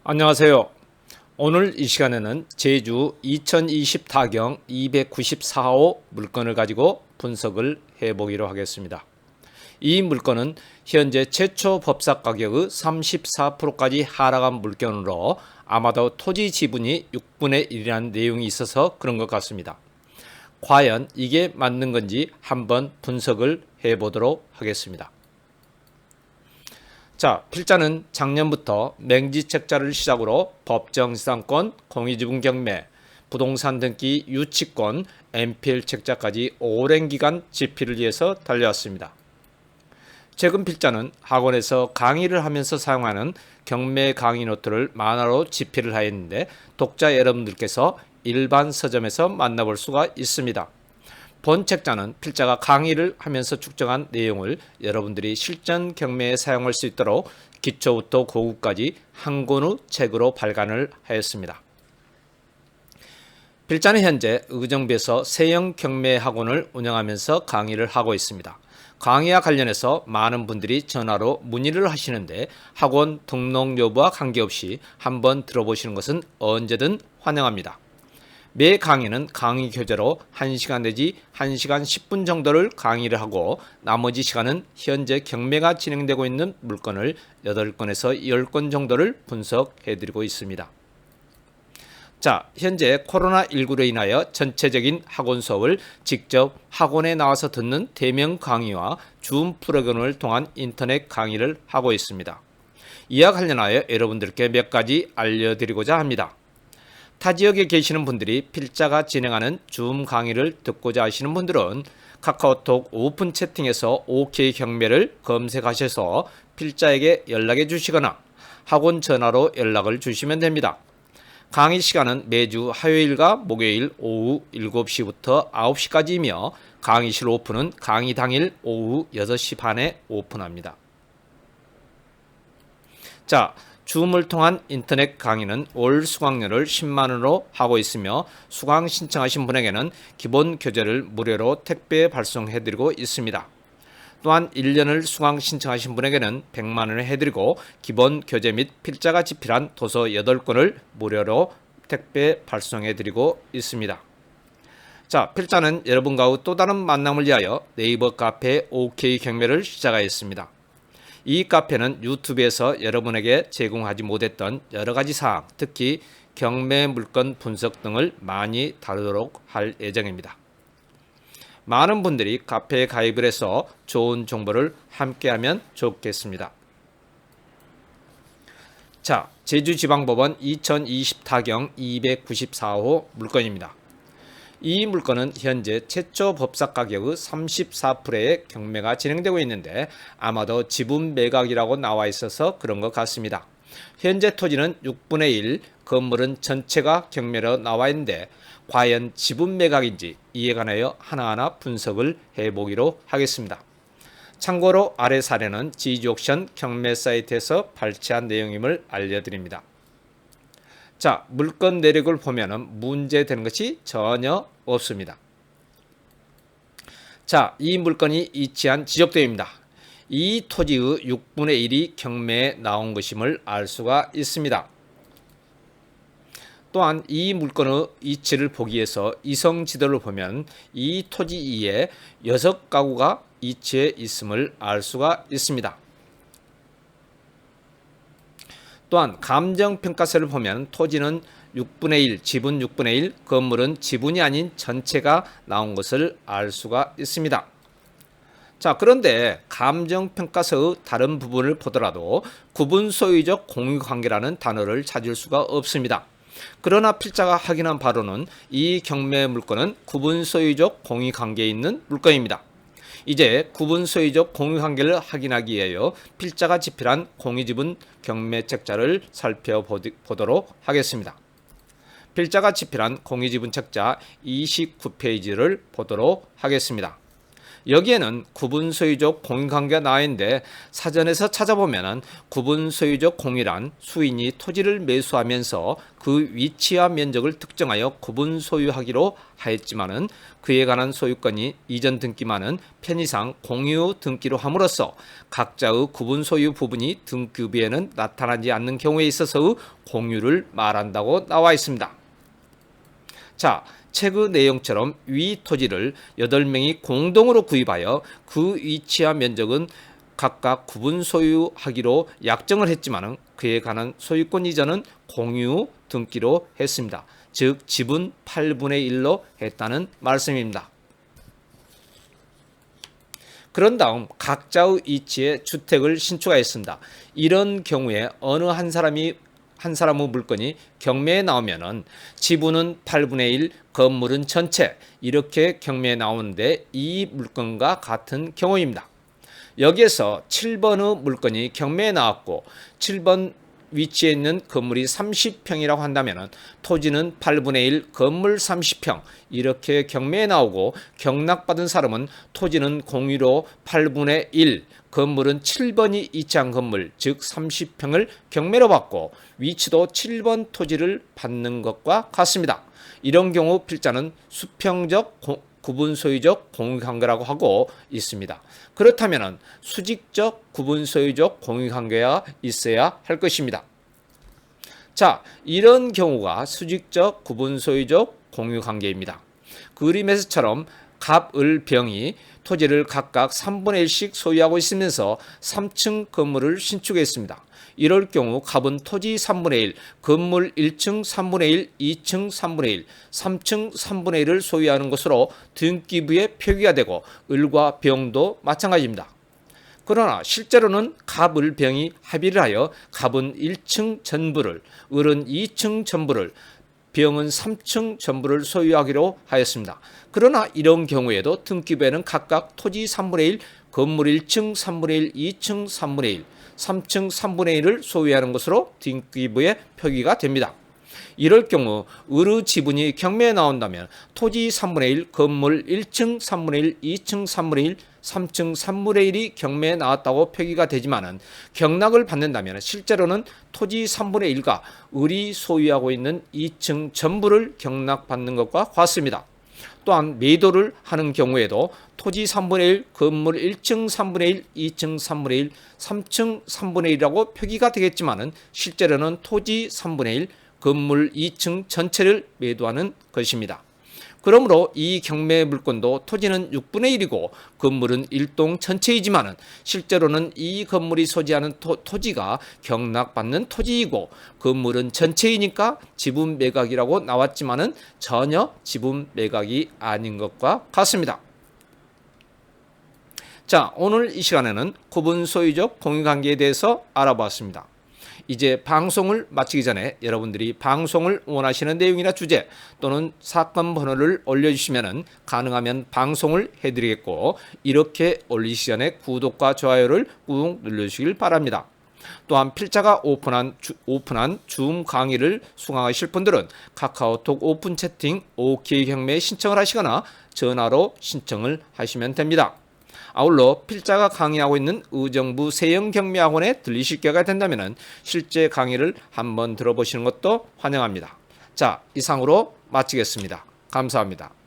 안녕하세요. 오늘 이 시간에는 제주 2020 타경 294호 물건을 가지고 분석을 해보기로 하겠습니다. 이 물건은 현재 최초 법사 가격의 34%까지 하락한 물건으로 아마도 토지 지분이 6분의 1이라는 내용이 있어서 그런 것 같습니다. 과연 이게 맞는 건지 한번 분석을 해보도록 하겠습니다. 자, 필자는 작년부터 맹지책자를 시작으로 법정지상권, 공유지분 경매, 부동산 등기 유치권, MPL 책자까지 오랜 기간 집필을 위해서 달려왔습니다. 최근 필자는 학원에서 강의를 하면서 사용하는 경매 강의 노트를 만화로 집필을 하였는데 독자 여러분들께서 일반 서점에서 만나볼 수가 있습니다. 본 책자는 필자가 강의를 하면서 축적한 내용을 여러분들이 실전 경매에 사용할 수 있도록 기초부터 고급까지 한 권의 책으로 발간을 하였습니다. 필자는 현재 의정부에서 세형 경매 학원을 운영하면서 강의를 하고 있습니다. 강의와 관련해서 많은 분들이 전화로 문의를 하시는데 학원 등록 여부와 관계없이 한번 들어보시는 것은 언제든 환영합니다. 매 강의는 강의 교재로 1시간 내지 1시간 10분 정도를 강의를 하고 나머지 시간은 현재 경매가 진행되고 있는 물건을 8건에서 10건 정도를 분석해드리고 있습니다. 자, 현재 코로나19로 인하여 전체적인 학원 수업을 직접 학원에 나와서 듣는 대면 강의와 줌 프로그램을 통한 인터넷 강의를 하고 있습니다. 이와 관련하여 여러분들께 몇 가지 알려드리고자 합니다. 타 지역에 계시는 분들이 필자가 진행하는 줌 강의를 듣고자 하시는 분들은 카카오톡 오픈 채팅에서 OK 경매를 검색하셔서 필자에게 연락해 주시거나 학원 전화로 연락을 주시면 됩니다. 강의 시간은 매주 화요일과 목요일 오후 7시부터 9시까지이며 강의실 오픈은 강의 당일 오후 6시 반에 오픈합니다. 자, 줌을 통한 인터넷 강의는 올 수강료를 10만원으로 하고 있으며 수강 신청하신 분에게는 기본 교재를 무료로 택배 발송해드리고 있습니다. 또한 1년을 수강 신청하신 분에게는 100만원을 해드리고 기본 교재 및 필자가 집필한 도서 8권을 무료로 택배 발송해드리고 있습니다. 자, 필자는 여러분과의 또 다른 만남을 위하여 네이버 카페 OK 경매를 시작하였습니다. 이 카페는 유튜브에서 여러분에게 제공하지 못했던 여러가지 사항, 특히 경매 물건 분석 등을 많이 다루도록 할 예정입니다. 많은 분들이 카페에 가입을 해서 좋은 정보를 함께하면 좋겠습니다. 자, 제주지방법원 2020 타경 294호 물건입니다. 이 물건은 현재 최초 법사 가격의 34%의 경매가 진행되고 있는데 아마도 지분 매각이라고 나와 있어서 그런 것 같습니다. 현재 토지는 6분의 1, 건물은 전체가 경매로 나와 있는데 과연 지분 매각인지 이에 관하여 하나하나 분석을 해보기로 하겠습니다. 참고로 아래 사례는 지지옥션 경매 사이트에서 발췌한 내용임을 알려드립니다. 자, 물건 내력을 보면은 문제되는 것이 전혀 없습니다. 자, 이 물건이 위치한 지적도입니다. 이 토지의 6분의 1이 경매에 나온 것임을 알 수가 있습니다. 또한 이 물건의 위치를 보기 위해서 이성 지도를 보면 이 토지 위에 6가구가 위치해 있음을 알 수가 있습니다. 또한 감정평가서를 보면 토지는 6분의 1, 지분 6분의 1, 건물은 지분이 아닌 전체가 나온 것을 알 수가 있습니다. 자, 그런데 감정평가서의 다른 부분을 보더라도 구분소유적 공유관계라는 단어를 찾을 수가 없습니다. 그러나 필자가 확인한 바로는 이 경매 물건은 구분소유적 공유관계에 있는 물건입니다. 이제 구분소유적 공유관계를 확인하기 위하여 필자가 집필한 공유지분 경매책자를 살펴보도록 하겠습니다. 필자가 집필한 공유지분 책자 29페이지를 보도록 하겠습니다. 여기에는 구분소유적 공유관계가 나와 있는데 사전에서 찾아보면 구분소유적 공유란 수인이 토지를 매수하면서 그 위치와 면적을 특정하여 구분소유하기로 하였지만은 그에 관한 소유권이 이전 등기만은 편의상 공유 등기로 함으로써 각자의 구분소유 부분이 등기부에는 나타나지 않는 경우에 있어서의 공유를 말한다고 나와 있습니다. 자, 책의 내용처럼 위 토지를 8명이 공동으로 구입하여 그 위치와 면적은 각각 구분 소유하기로 약정을 했지만 그에 관한 소유권 이전은 공유 등기로 했습니다. 즉 지분 8분의 1로 했다는 말씀입니다. 그런 다음 각자의 위치에 주택을 신축하였습니다. 이런 경우에 어느 한 사람의 물건이 경매에 나오면은 지분은 8분의 1, 건물은 전체 이렇게 경매에 나오는데 이 물건과 같은 경우입니다. 여기에서 7번의 물건이 경매에 나왔고 7번 위치에 있는 건물이 30평이라고 한다면 토지는 8분의 1, 건물 30평 이렇게 경매에 나오고 경락받은 사람은 토지는 공유로 8분의 1, 건물은 7번이 위치한 건물 즉 30평을 경매로 받고 위치도 7번 토지를 받는 것과 같습니다. 이런 경우 필자는 수평적 구분소유적 공유관계라고 하고 있습니다. 그렇다면 수직적 구분소유적 공유관계가 있어야 할 것입니다. 자, 이런 경우가 수직적 구분소유적 공유관계입니다. 그림에서처럼 갑, 을, 병이 토지를 각각 3분의 1씩 소유하고 있으면서 3층 건물을 신축했습니다. 이럴 경우 갑은 토지 3분의 1, 건물 1층 3분의 1, 2층 3분의 1, 3층 3분의 1을 소유하는 것으로 등기부에 표기가 되고 을과 병도 마찬가지입니다. 그러나 실제로는 갑, 을, 병이 합의를 하여 갑은 1층 전부를, 을은 2층 전부를, 병은 3층 전부를 소유하기로 하였습니다. 그러나 이런 경우에도 등기부에는 각각 토지 3분의 1, 건물 1층 3분의 1, 2층 3분의 1, 3층 3분의 1을 소유하는 것으로 등기부에 표기가 됩니다. 이럴 경우 을의 지분이 경매에 나온다면 토지 3분의 1, 건물 1층 3분의 1, 2층 3분의 1, 3층 3분의 1이 경매에 나왔다고 표기가 되지만은 경락을 받는다면 실제로는 토지 3분의 1과 을이 소유하고 있는 2층 전부를 경락받는 것과 같습니다. 또한 매도를 하는 경우에도 토지 3분의 1, 건물 1층 3분의 1, 2층 3분의 1, 3층 3분의 1이라고 표기가 되겠지만은 실제로는 토지 3분의 1, 건물 2층 전체를 매도하는 것입니다. 그러므로 이 경매 물건도 토지는 6분의 1이고 건물은 1동 전체이지만 실제로는 이 건물이 소지하는 토지가 경락받는 토지이고 건물은 전체이니까 지분 매각이라고 나왔지만 전혀 지분 매각이 아닌 것과 같습니다. 자, 오늘 이 시간에는 구분소유적 공유관계에 대해서 알아보았습니다. 이제 방송을 마치기 전에 여러분들이 방송을 원하시는 내용이나 주제 또는 사건 번호를 올려주시면 가능하면 방송을 해드리겠고 이렇게 올리시기 전에 구독과 좋아요를 꾹 눌러주시길 바랍니다. 또한 필자가 오픈한 줌 강의를 수강하실 분들은 카카오톡 오픈 채팅 OK 경매에 신청을 하시거나 전화로 신청을 하시면 됩니다. 아울러 필자가 강의하고 있는 의정부 세영경매학원에 들리실 기회가 된다면 실제 강의를 한번 들어보시는 것도 환영합니다. 자, 이상으로 마치겠습니다. 감사합니다.